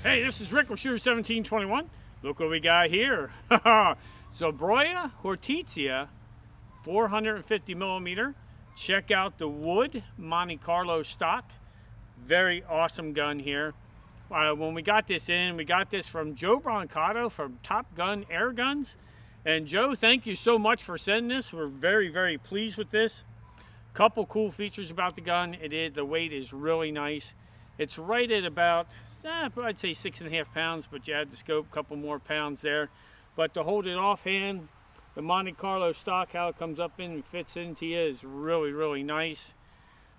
Hey, this is Rick with Shooter 1721. Look what we got here. Zbroia Hortitsia, 450 millimeter. Check out the wood Monte Carlo stock. Very awesome gun here. When we got this in, we got this from Joe Brancato from Top Gun Air Guns. And Joe, thank you so much for sending this. We're very, very pleased with this. Couple cool features about the gun. The weight is really nice. It's right at about, I'd say 6.5 pounds, but you add the scope, a couple more pounds there. But to hold it offhand, the Monte Carlo stock, how it comes up in and fits into you is really, really nice.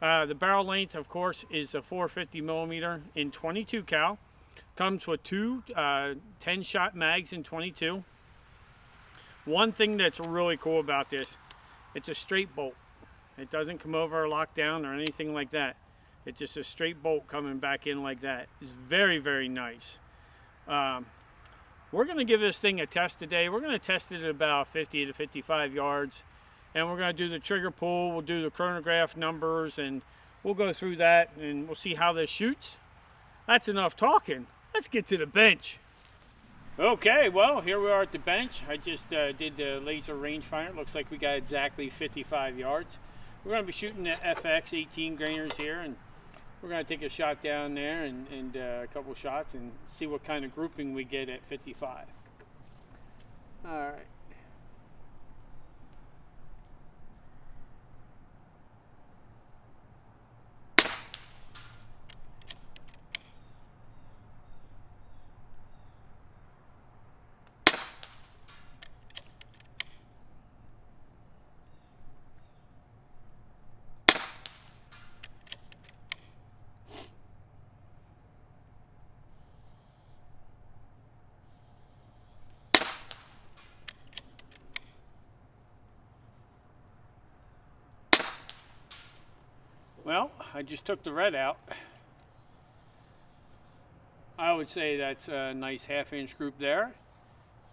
The barrel length, of course, is a 450 millimeter in 22 cal. Comes with two 10-shot mags in 22. One thing that's really cool about this, it's a straight bolt. It doesn't come over or lock down or anything like that. It's just a straight bolt coming back in like that. It's very, very nice. We're going to give this thing a test today. We're going to test it at about 50 to 55 yards. And we're going to do the trigger pull. We'll do the chronograph numbers. And we'll go through that. And we'll see how this shoots. That's enough talking. Let's get to the bench. Okay, well, here we are at the bench. I just did the laser rangefinder. Looks like we got exactly 55 yards. We're going to be shooting the FX 18 grainers here. And we're going to take a shot down there and a couple shots and see what kind of grouping we get at 55. All right. Well, I just took the red out. I would say that's a nice half-inch group there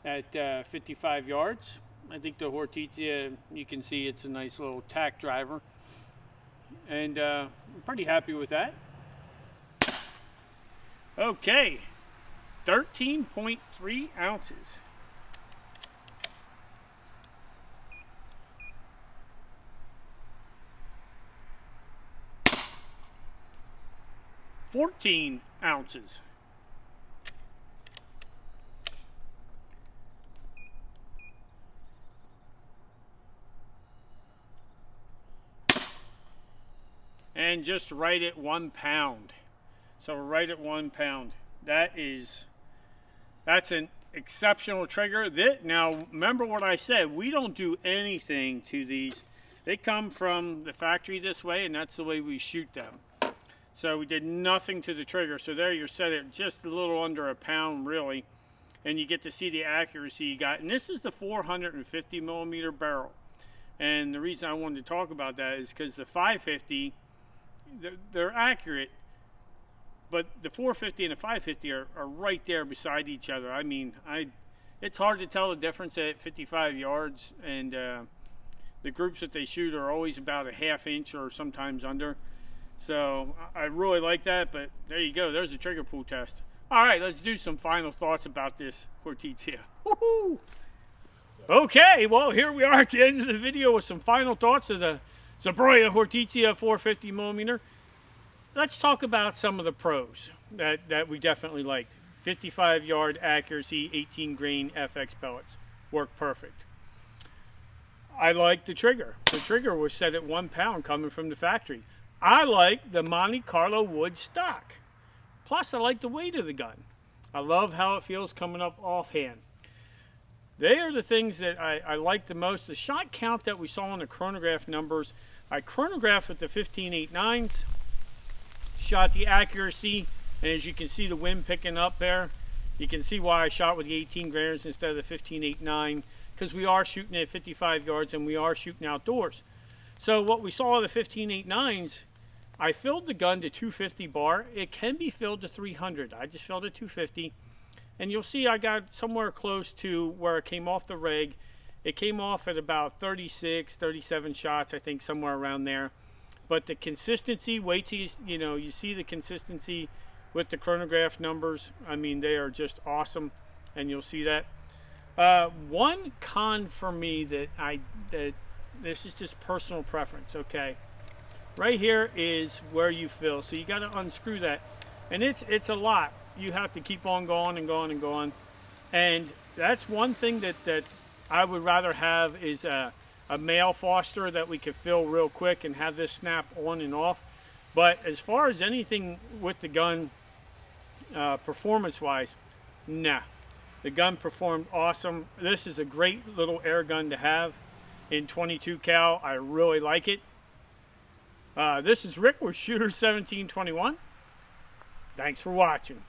at 55 yards. I think the Hortitsia, you can see it's a nice little tack driver. And I'm pretty happy with that. Okay, 13.3 ounces. $14 ounces. And just right at 1 pound. So right at 1 pound. That's an exceptional trigger. Now remember what I said, we don't do anything to these. They come from the factory this way, and that's the way we shoot them. So we did nothing to the trigger. So there you're set at just a little under a pound really. And you get to see the accuracy you got. And this is the 450 millimeter barrel. And the reason I wanted to talk about that is because the 550, they're accurate. But the 450 and the 550 are right there beside each other. I mean, it's hard to tell the difference at 55 yards. And the groups that they shoot are always about a half inch or sometimes under. So I really like that, but there you go. There's the trigger pull test. All right, let's do some final thoughts about this Hortitsia. Woohoo! Okay, well, here we are at the end of the video with some final thoughts of the Zbroia Hortitsia 450 millimeter. Let's talk about some of the pros that we definitely liked. 55 yard accuracy, 18 grain FX pellets. Worked perfect. I liked the trigger. The trigger was set at 1 pound coming from the factory. I like the Monte Carlo wood stock. Plus, I like the weight of the gun. I love how it feels coming up offhand. They are the things that I like the most. The shot count that we saw in the chronograph numbers, I chronographed with the 15.89s, shot the accuracy, and as you can see the wind picking up there, you can see why I shot with the 18 grainers instead of the 15.89, because we are shooting at 55 yards and we are shooting outdoors. So what we saw of the 15.89s, I filled the gun to 250 bar. It can be filled to 300. I just filled it 250. And you'll see I got somewhere close to where it came off the rig. It came off at about 36, 37 shots, I think, somewhere around there. But the consistency, wait till you see the consistency with the chronograph numbers. I mean, they are just awesome, and you'll see that. One con for me that this is just personal preference, okay? Right here is where you fill, so you got to unscrew that, and it's a lot. You have to keep on going and going and going, and that's one thing that I would rather have is a male Foster that we could fill real quick and have this snap on and off. But as far as anything with the gun, performance-wise, nah. The gun performed awesome. This is a great little air gun to have in 22 cal. I really like it. This is Rick with Shooter 1721. Thanks for watching.